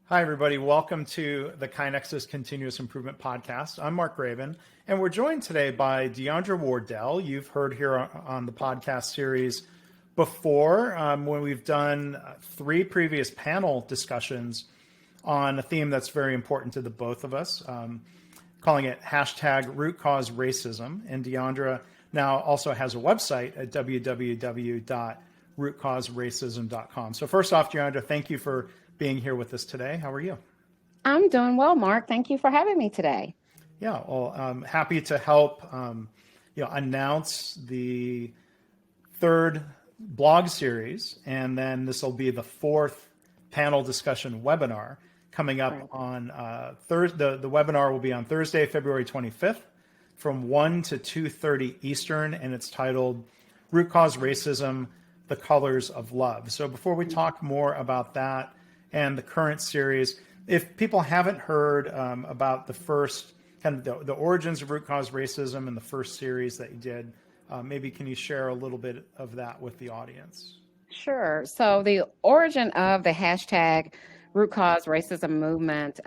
Hi, everybody. Welcome to the KaiNexus Continuous Improvement Podcast. I'm Mark Raven, and we're joined today by Deondra Wardelle. You've heard here on the podcast series before when we've done three previous panel discussions on a theme that's very important to the both of us, calling it hashtag RootCauseRacism. And Deondra now also has a website at www.rootcauseracism.com. So first off, Deondra, thank you for being here with us today. How are you? I'm doing well, Mark. Thank you for having me today. Yeah, well, I'm happy to help announce the third blog series, and then this will be the fourth panel discussion webinar coming up on Thursday. The webinar will be on Thursday, February 25th from 1 to 2:30 Eastern, and it's titled Root Cause Racism, The Colors of Love. So before we talk more about that and the current series, if people haven't heard about the first, kind of the origins of root cause racism and the first series that you did, maybe can you share a little bit of that with the audience? Sure. So the origin of the hashtag root cause racism movement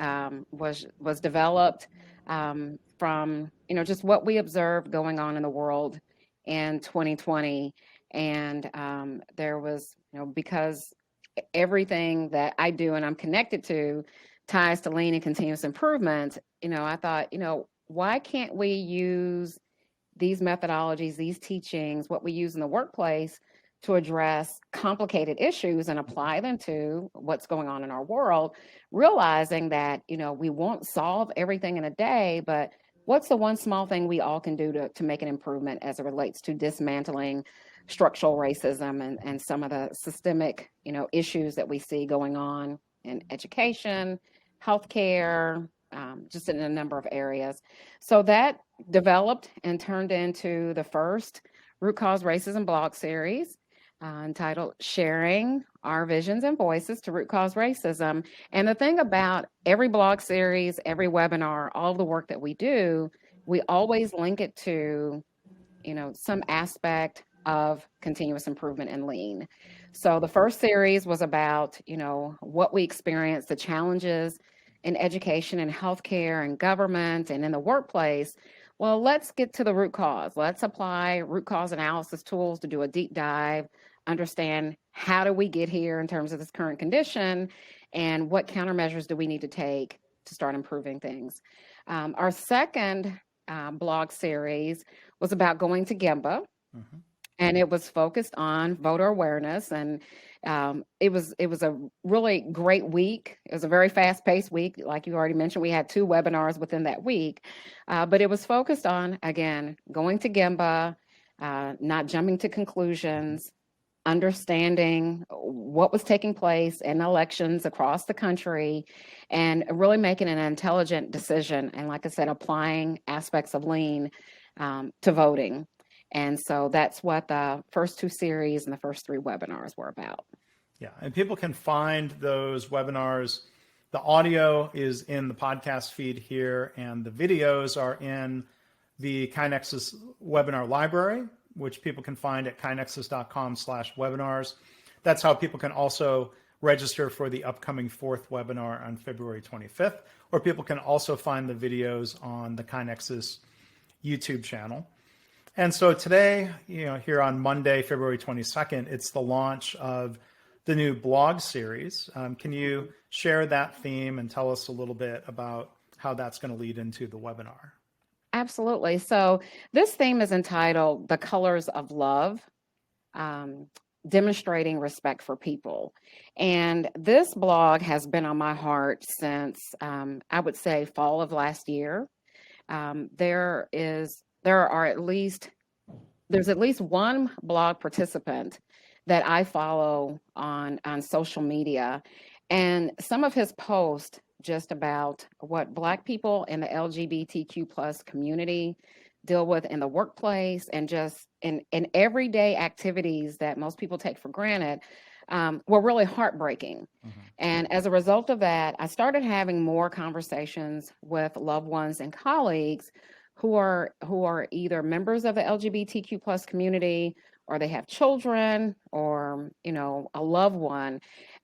was developed from just what we observed going on in the world in 2020, and there was because everything that I do and I'm connected to ties to lean and continuous improvement. I thought, why can't we use these methodologies, these teachings, what we use in the workplace to address complicated issues and apply them to what's going on in our world, realizing that, we won't solve everything in a day, but what's the one small thing we all can do to make an improvement as it relates to dismantling structural racism and some of the systemic, issues that we see going on in education, healthcare, just in a number of areas. So that developed and turned into the first Root Cause Racism blog series entitled Sharing Our Visions and Voices to Root Cause Racism. And the thing about every blog series, every webinar, all the work that we do, we always link it to, some aspect of continuous improvement and lean. So the first series was about, what we experienced, the challenges in education and healthcare and government and in the workplace. Well, let's get to the root cause. Let's apply root cause analysis tools to do a deep dive, understand how do we get here in terms of this current condition, and what countermeasures do we need to take to start improving things. Our second blog series was about going to Gemba. Mm-hmm. And it was focused on voter awareness, and it was a really great week. It was a very fast-paced week, like you already mentioned. We had 2 webinars within that week, but it was focused on, again, going to Gemba, not jumping to conclusions, understanding what was taking place in elections across the country, and really making an intelligent decision. And like I said, applying aspects of lean to voting. And so that's what the first 2 series and the first 3 webinars were about. Yeah, and people can find those webinars. The audio is in the podcast feed here, and the videos are in the KaiNexus webinar library, which people can find at kainexus.com/webinars. That's how people can also register for the upcoming 4th webinar on February 25th, or people can also find the videos on the KaiNexus YouTube channel. And so today, here on Monday, February 22nd, it's the launch of the new blog series. Can you share that theme and tell us a little bit about how that's going to lead into the webinar? Absolutely. So this theme is entitled The Colors of Love, Demonstrating Respect for People. And this blog has been on my heart since, I would say, fall of last year. There's at least one blog participant that I follow on social media, and some of his posts just about what Black people in the LGBTQ plus community deal with in the workplace and just in everyday activities that most people take for granted were really heartbreaking. Mm-hmm. And as a result of that, I started having more conversations with loved ones and colleagues who are either members of the LGBTQ plus community, or they have children, or a loved one.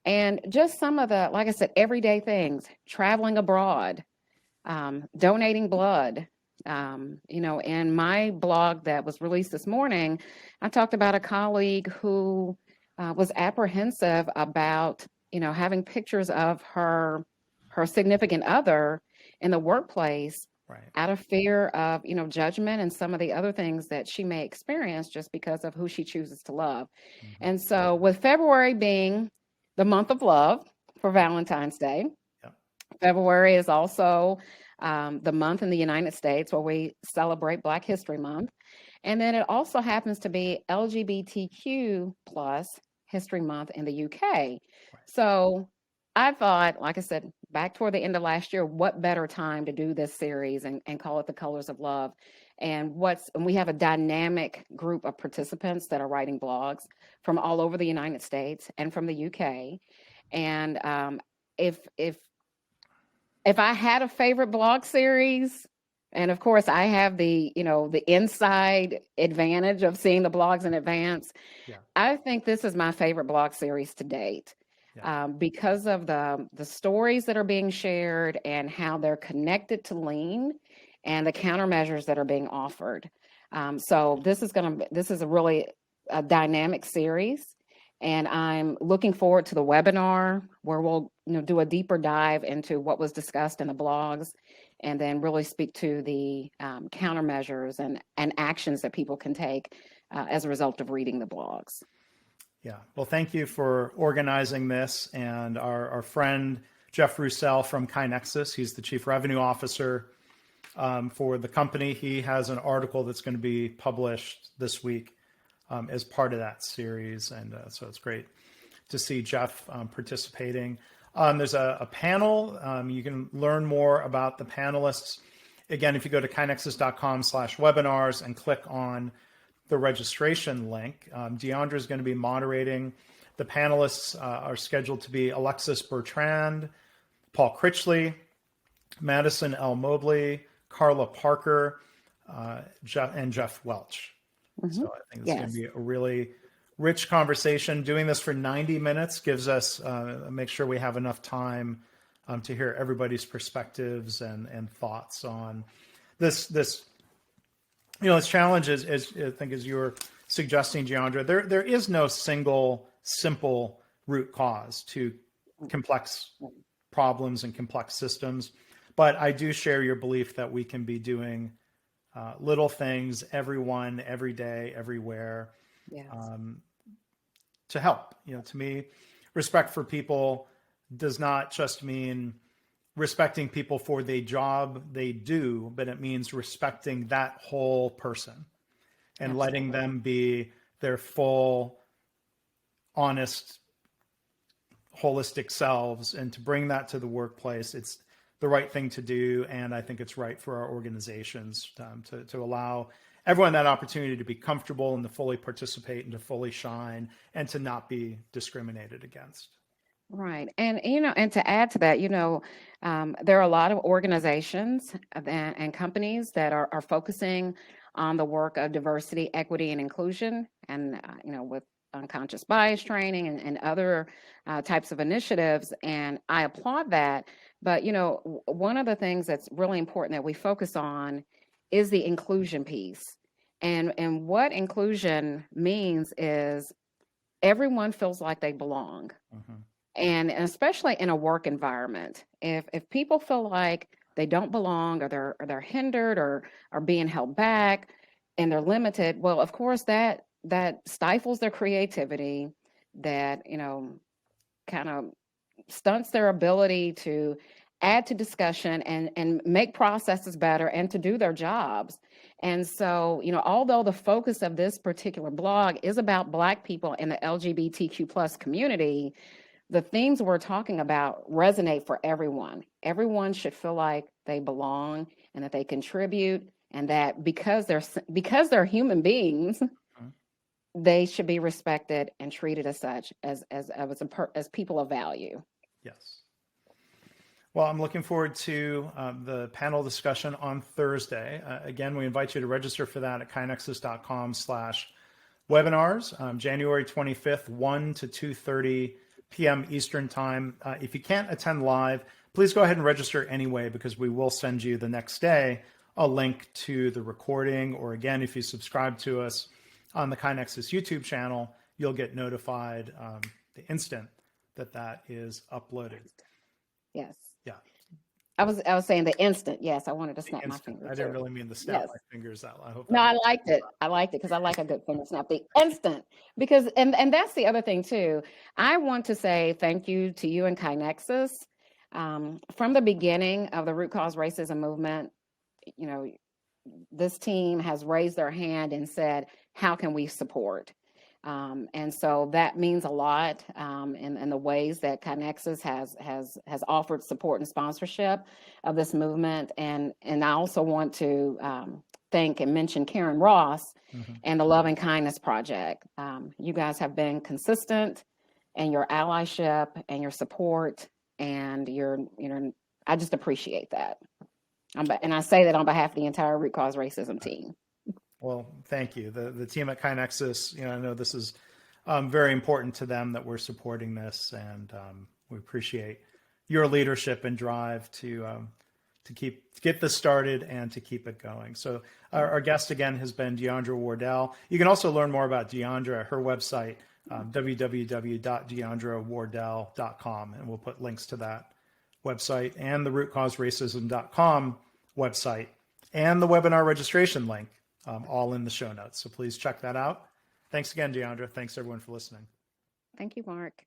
And just some of the, like I said, everyday things, traveling abroad, donating blood. In my blog that was released this morning, I talked about a colleague who was apprehensive about, having pictures of her significant other in the workplace Right. out of fear of, judgment and some of the other things that she may experience just because of who she chooses to love. Mm-hmm. And so, with February being the month of love for Valentine's Day, Yeah. February is also the month in the United States where we celebrate Black History Month. And then it also happens to be LGBTQ plus History Month in the UK. Right. So I thought, like I said, back toward the end of last year, what better time to do this series and call it The Colors of Love? And we have a dynamic group of participants that are writing blogs from all over the United States and from the UK. And if I had a favorite blog series, and of course I have the inside advantage of seeing the blogs in advance, Yeah. I think this is my favorite blog series to date. Yeah. Because of the stories that are being shared and how they're connected to lean and the countermeasures that are being offered. So this is a really a dynamic series. And I'm looking forward to the webinar where we'll do a deeper dive into what was discussed in the blogs and then really speak to the countermeasures and actions that people can take as a result of reading the blogs. Yeah. Well, thank you for organizing this. And our friend, Jeff Roussel from KaiNexus, he's the Chief Revenue Officer for the company. He has an article that's going to be published this week as part of that series. And so it's great to see Jeff participating. There's a panel. You can learn more about the panelists. Again, if you go to kainexus.com/webinars and click on the registration link, Deondra is going to be moderating. The panelists are scheduled to be Alexis Bertrand, Paul Critchley, Madison L. Mobley, Carla Parker, and Jeff Welch. Mm-hmm. So I think it's going to be a really rich conversation. Doing this for 90 minutes gives us, make sure we have enough time to hear everybody's perspectives and thoughts on this. This challenge is I think as you were suggesting, Deondra, there is no single simple root cause to complex problems and complex systems. But I do share your belief that we can be doing little things, everyone, every day, everywhere, Yes. To help. To me, respect for people does not just mean respecting people for the job they do, but it means respecting that whole person and Absolutely. letting them be their full, honest, holistic selves. And to bring that to the workplace, it's the right thing to do. And I think it's right for our organizations to allow everyone that opportunity to be comfortable and to fully participate and to fully shine and to not be discriminated against. Right. And, and to add to that, there are a lot of organizations and companies that are focusing on the work of diversity, equity, and inclusion, and, with unconscious bias training and other types of initiatives. And I applaud that. But, one of the things that's really important that we focus on is the inclusion piece. And what inclusion means is everyone feels like they belong. Mm-hmm. And especially in a work environment, if people feel like they don't belong or they're hindered or are being held back and they're limited, well, of course that stifles their creativity, that kind of stunts their ability to add to discussion and make processes better and to do their jobs. And so, although the focus of this particular blog is about Black people in the LGBTQ plus community, the themes we're talking about resonate for everyone. Everyone should feel like they belong and that they contribute, and that because they're human beings, they should be respected and treated as such, as people of value. Yes. Well, I'm looking forward to the panel discussion on Thursday. Again, we invite you to register for that at kainexus.com/webinars, January 25th, 1 to 2:30 p.m. Eastern time. If you can't attend live, please go ahead and register anyway, because we will send you the next day a link to the recording. Or again, if you subscribe to us on the KaiNexus YouTube channel, you'll get notified the instant that is uploaded. Yes. Yeah. I was saying the instant. Yes, I wanted to snap my finger. I didn't really mean to snap my fingers out. I hope. No, I liked it. I liked it because I like a good finger snap. The instant, because and that's the other thing too. I want to say thank you to you and KaiNexus. From the beginning of the Root Cause Racism movement, you know, this team has raised their hand and said, "How can we support?" And so that means a lot in the ways that KaiNexus has offered support and sponsorship of this movement. And I also want to thank and mention Karen Ross and the Love and Kindness Project. You guys have been consistent in your allyship and your support, and I just appreciate that. And I say that on behalf of the entire Root Cause Racism team. Well, thank you. The team at KaiNexus, I know this is very important to them that we're supporting this, and we appreciate your leadership and drive to get this started and to keep it going. So our guest again has been Deondra Wardelle. You can also learn more about Deondra at her website, www.deondrawardelle.com, and we'll put links to that website and the RootCauseRacism.com website and the webinar registration link. All in the show notes. So please check that out. Thanks again, Deondra. Thanks everyone for listening. Thank you, Mark.